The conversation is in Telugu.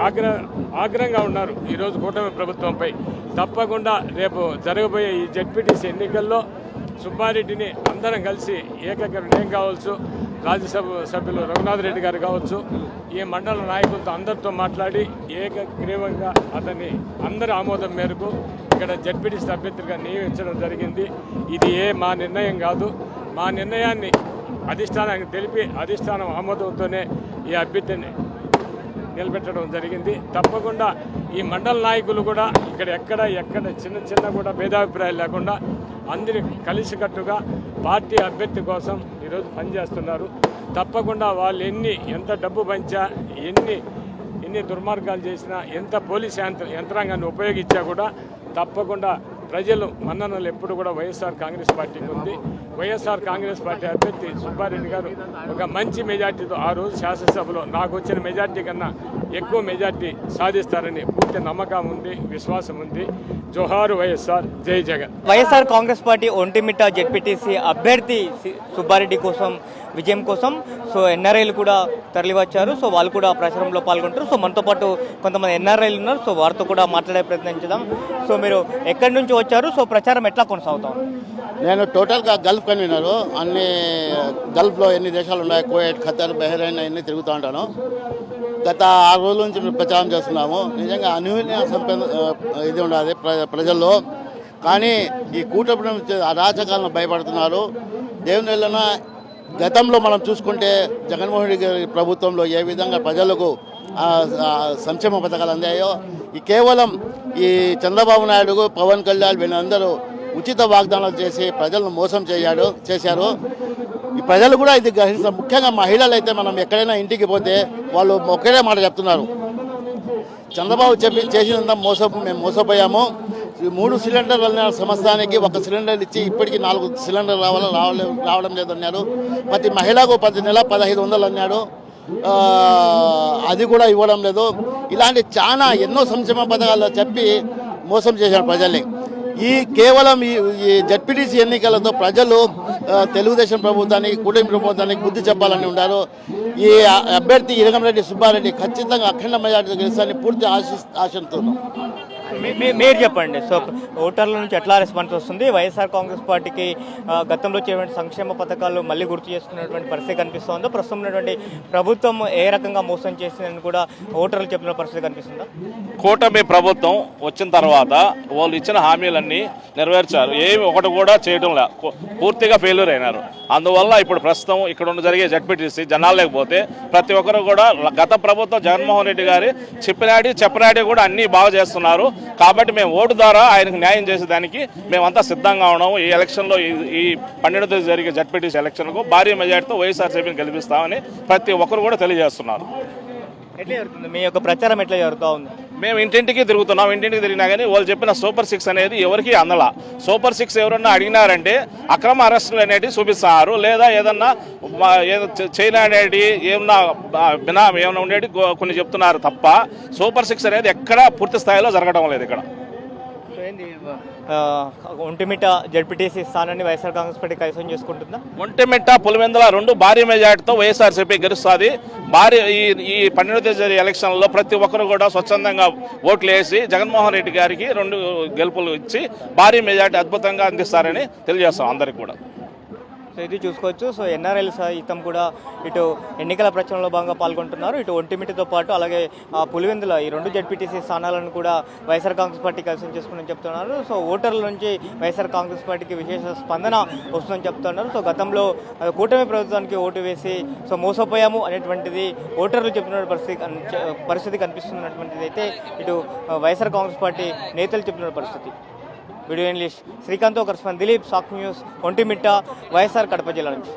ఆగ్రహంగా ఉన్నారు ఈరోజు కూటమి ప్రభుత్వంపై. తప్పకుండా రేపు జరగబోయే ఈ జెడ్పీటీసీ ఎన్నికల్లో సుబ్బారెడ్డిని అందరం కలిసి ఏకగ్రీవం కావచ్చు, రాజ్యసభ సభ్యులు రఘునాథ్ రెడ్డి గారు కావచ్చు, ఈ మండల నాయకులతో అందరితో మాట్లాడి ఏకగ్రీవంగా అతన్ని అందరి ఆమోదం మేరకు ఇక్కడ జెడ్పీటీసీ అభ్యర్థిగా నియమించడం జరిగింది. ఇది మా నిర్ణయం కాదు. మా నిర్ణయాన్ని అధిష్టానానికి తెలిపి అధిష్టానం ఆమోదంతోనే ఈ అభ్యర్థిని నిలబెట్టడం జరిగింది. తప్పకుండా ఈ మండల నాయకులు కూడా ఇక్కడ ఎక్కడ చిన్న కూడా భేదాభిప్రాయాలు లేకుండా అందరి కలిసికట్టుగా పార్టీ అభ్యర్థి కోసం ఈరోజు పనిచేస్తున్నారు. తప్పకుండా వాళ్ళు ఎంత డబ్బు పంచా, ఎన్ని దుర్మార్గాలు చేసినా, ఎంత పోలీస్ యంత్రాంగాన్ని ఉపయోగించా కూడా తప్పకుండా ప్రజలు మన్ననలు ఎప్పుడు కూడా వైఎస్ఆర్ కాంగ్రెస్ పార్టీకి ఉంది. వైఎస్ఆర్ కాంగ్రెస్ పార్టీ అభ్యర్థి సుబ్బారెడ్డి గారు ఒక మంచి మెజార్టీతో ఆ రోజు శాసనసభలో నాకు వచ్చిన మెజార్టీ కన్నా ఎక్కువ మెజార్టీ సాధిస్తారని పూర్తి నమ్మకం ఉంది, విశ్వాసం ఉంది. జోహారు వైఎస్ఆర్, జై జగన్. వైఎస్ఆర్ కాంగ్రెస్ పార్టీ ఒంటిమిట్ట జెడ్పీటీసీ అభ్యర్థి సుబ్బారెడ్డి కోసం విజయం కోసం ఎన్ఆర్ఐలు కూడా తరలివచ్చారు. వాళ్ళు కూడా ప్రచారంలో పాల్గొంటారు. మనతో పాటు కొంతమంది ఎన్ఆర్ఐలు ఉన్నారు. వారితో కూడా మాట్లాడే ప్రయత్నించుదాం. మీరు ఎక్కడి నుంచి వచ్చారు? ప్రచారం ఎట్లా కొనసాగుతాం? నేను టోటల్గా గల్ఫ్ కన్వీనరు. అన్ని గల్ఫ్లో ఎన్ని దేశాలు ఉన్నాయి, కువైట్, ఖతర్, బహ్రెయిన్ అన్నీ తిరుగుతూ ఉంటాను. గత 6 రోజుల నుంచి మేము ప్రచారం చేస్తున్నాము. నిజంగా అన్యూన్య ఇది ఉండాలి ప్రజల్లో. కానీ ఈ కూటమి అరాచకాలను భయపడుతున్నారు. దేవుని వలన గతంలో మనం చూసుకుంటే జగన్మోహన్ రెడ్డి గారి ప్రభుత్వంలో ఏ విధంగా ప్రజలకు సంక్షేమ పథకాలు అందాయో, కేవలం ఈ చంద్రబాబు నాయుడు, పవన్ కళ్యాణ్ వీళ్ళందరూ ఉచిత వాగ్దానాలు చేసి ప్రజలను మోసం చేశారు. ఈ ప్రజలు కూడా ఇది గ్రహిస్తారు. ముఖ్యంగా మహిళలు అయితే మనం ఎక్కడైనా ఇంటికి పోతే వాళ్ళు ఒక్కడే మాట చెప్తున్నారు, చంద్రబాబు చేసినంత మేము మోసపోయాము. 3 సిలిండర్లు అన్నారు, సంవత్సరానికి 1 సిలిండర్ ఇచ్చి ఇప్పటికీ 4 సిలిండర్ రావడం లేదన్నారు. ప్రతి మహిళకు ప్రతి నెల 1500 అన్నాడు, అది కూడా ఇవ్వడం లేదు. ఇలాంటి చాలా ఎన్నో సంక్షేమ పథకాలు చెప్పి మోసం చేశారు ప్రజల్ని. కేవలం ఈ జెడ్పీటీసీ ఎన్నికలతో ప్రజలు తెలుగుదేశం ప్రభుత్వానికి, కూటమి ప్రభుత్వానికి బుద్ధి చెప్పాలని ఉన్నారు. ఈ అభ్యర్థి ఇరగంరెడ్డి సుబ్బారెడ్డి ఖచ్చితంగా అఖండ మెజార్టీ గెలుస్తారని పూర్తి ఆశిస్తున్నాం. మీరు చెప్పండి. ఓటర్ల నుంచి ఎట్లా రెస్పాన్స్ వస్తుంది? వైఎస్ఆర్ కాంగ్రెస్ పార్టీకి గతంలో చేసినటువంటి సంక్షేమ పథకాలు మళ్ళీ గుర్తు చేసుకున్నటువంటి పరిస్థితి కనిపిస్తుందో, ప్రస్తుతం ఉన్నటువంటి ప్రభుత్వం ఏ రకంగా మోసం చేసిందని కూడా ఓటర్లు చెప్పిన పరిస్థితి కనిపిస్తుందా? కూటమి ప్రభుత్వం వచ్చిన తర్వాత వాళ్ళు ఇచ్చిన హామీలన్నీ నెరవేర్చారు. ఏమి ఒకటి కూడా చేయడం లే, పూర్తిగా ఫెయిల్యూర్ అయినారు. అందువల్ల ఇప్పుడు ప్రస్తుతం ఇక్కడ జరిగే జెడ్పీటీసీ జనాలు లేకపోతే ప్రతి ఒక్కరు కూడా గత ప్రభుత్వం జగన్మోహన్ రెడ్డి గారి చెప్పనాడి కూడా అన్నీ బాగా చేస్తున్నారు. కాబట్టి మేము ఓటు ద్వారా ఆయనకు న్యాయం చేసేదానికి మేమంతా సిద్ధంగా ఉన్నాము. ఈ ఎలక్షన్లో ఈ 12వ తేదీ జరిగే జెడ్పీటీసీ ఎలక్షన్కు భారీ మెజార్టీతో వైఎస్ఆర్సీపీని గెలిపిస్తామని ప్రతి ఒక్కరు కూడా తెలియజేస్తున్నారు. ఎట్లా జరుగుతుంది మీ యొక్క ప్రచారం? ఎట్లా జరుగుతూ ఉంది? మేము ఇంటింటికి తిరుగుతున్నాం. ఇంటింటికి తిరిగినా కానీ వాళ్ళు చెప్పిన సూపర్ 6 అనేది ఎవరికి అందలా. సూపర్ 6 ఎవరన్నా అడిగినారంటే అక్రమ అరెస్టులు అనేటివి చూపిస్తున్నారు, లేదా ఏదన్నా చైనా అనేది ఏమన్నా బినామీ ఏమన్నా ఉండేది కొన్ని చెప్తున్నారు తప్ప సూపర్ 6 అనేది ఎక్కడా పూర్తి స్థాయిలో జరగడం లేదు. ఇక్కడ ఒంటిమిట్ట జెడ్పీటీసీ స్థానాన్ని వైఎస్ఆర్ కాంగ్రెస్ పార్టీ కైవసం చేసుకుంటుందా? ఒంటిమిట్ట, పులివెందుల 2 భారీ మెజార్టీతో వైఎస్ఆర్సీపీ గెలుస్తుంది. ఈ 12వ తేదీ ఎలక్షన్లో ప్రతి ఒక్కరు కూడా స్వచ్ఛందంగా ఓట్లు వేసి జగన్మోహన్ రెడ్డి గారికి 2 గెలుపులు ఇచ్చి భారీ మెజార్టీ అద్భుతంగా అందిస్తారని తెలియజేస్తాం అందరికీ కూడా. ఇది చూసుకోవచ్చు. ఎన్ఆర్ఐలు సైతం కూడా ఇటు ఎన్నికల ప్రచారంలో భాగంగా పాల్గొంటున్నారు. ఇటు ఒంటిమిట్టతో పాటు అలాగే పులివెందుల ఈ 2 జెడ్పీటీసీ స్థానాలను కూడా వైఎస్ఆర్ కాంగ్రెస్ పార్టీ కలిసి చేసుకుని చెప్తున్నారు. ఓటర్ల నుంచి వైఎస్ఆర్ కాంగ్రెస్ పార్టీకి విశేష స్పందన వస్తుందని చెప్తున్నారు. గతంలో కూటమి ప్రభుత్వానికి ఓటు వేసి మోసపోయాము అనేటువంటిది ఓటర్లు చెప్తున్న పరిస్థితి కనిపిస్తున్నటువంటిది అయితే ఇటు వైఎస్ఆర్ కాంగ్రెస్ పార్టీ నేతలు చెప్తున్న పరిస్థితి. Video journalist Srikanth, correspondent Dilip, Sakshi news, Ontimitta, YSR Kadapa జిల్లా నుంచి.